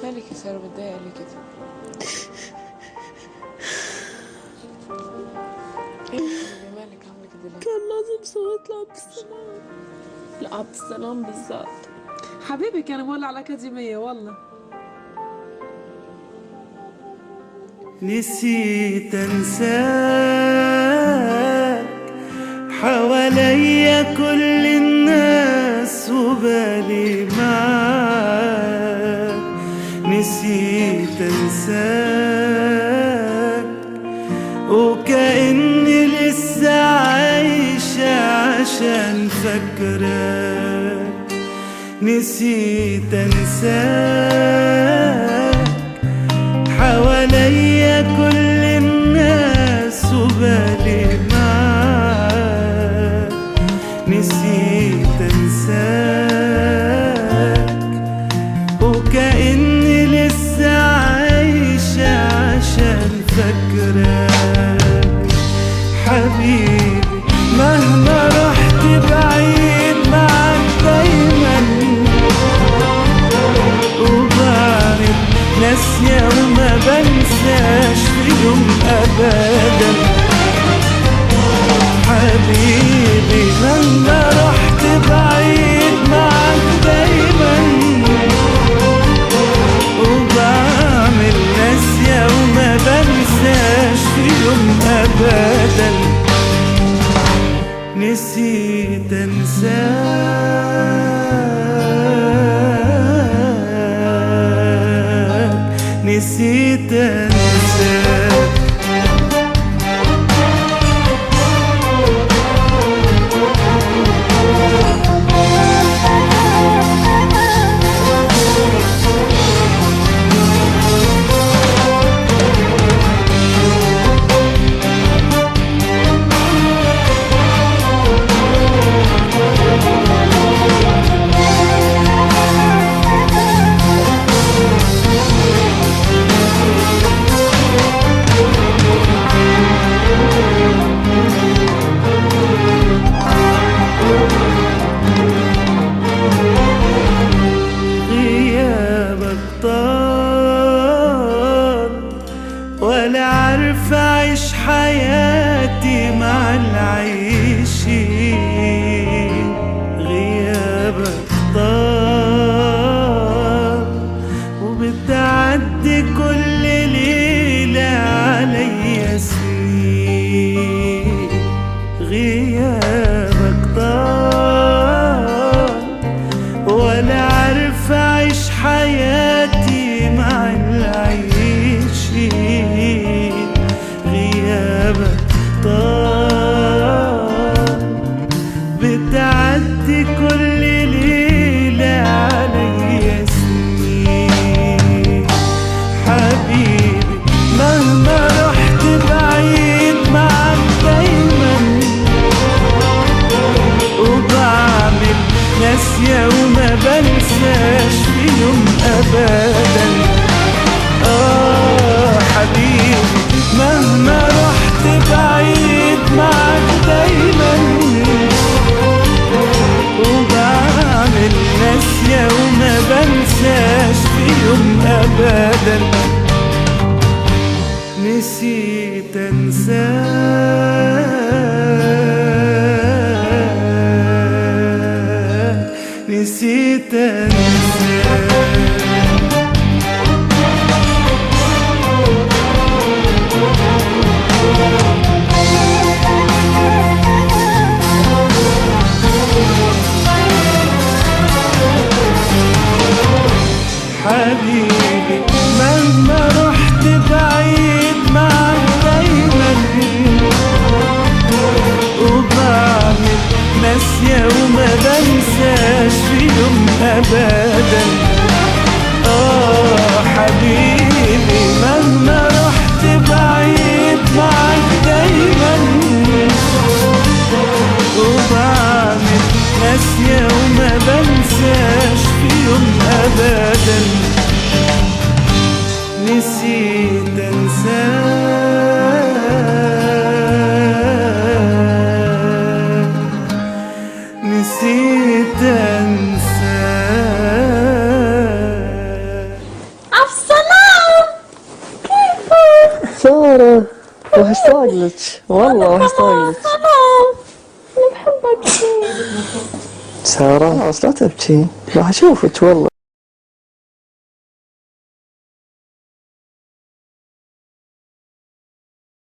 مالك يا سارة متضايقة ليه كده؟ ايه يا حبيبي مالك عاملة كده ليه؟ كان لازم صوت لعبد السلام. لعبد السلام بالذات حبيبي كان مولع على الأكاديمية والله. نسيت انساك، حواليا كل الناس وبالي معاك. نسيت انساك وكأني لسه عايشة عشان فاكراك. نسيت انساك، حواليا كل الناس وبالي معاك. نسيت انساك وكأني لسه عايشة عشان فاكراك. حبيبي مهما رحت بعيد معاك دايما، وبعرف ناسية وما بنساش في يوم أبدا. حبيبي مهما رحت بعيد معاك دايما، وبعمل ناسية وما بنساش في يوم أبدا. نسيت أنساك، نسيت أنساك. ولا عارف أعيش حياتي مع العايشين. غيابك طال وبتعدي كل ليلة عليا سنين. غيابك طال ولا عارف أعيش حياتي مع العايشين. غيابك طال بتعدي كل ليلة عليا سنين. حبيبي مهما رحت بعيد معاك دايما، وبعمل ناسية وما بنساش في يوم أبدا. حبيبي مهما رحت بعيد معاك دايما، وبعمل ناسية وما بنساش في يوم أبدا. نسيت أنساك، نسيت أنساك. حبيبي مهما رحت بعيد معاك دايما، وبعمل ناسية وما بنساش في يوم أبدا. حبيبي مهما رحت بعيد معاك دايما، وبعمل ناسية وما بنساش في يوم أبدا. نسيت أنساك، نسيت أنساك. سارة وهشتاق لك والله وهشتاق لك. أنا بحبك كثير. سارة خلاص لا تبكي راح اشوفك والله.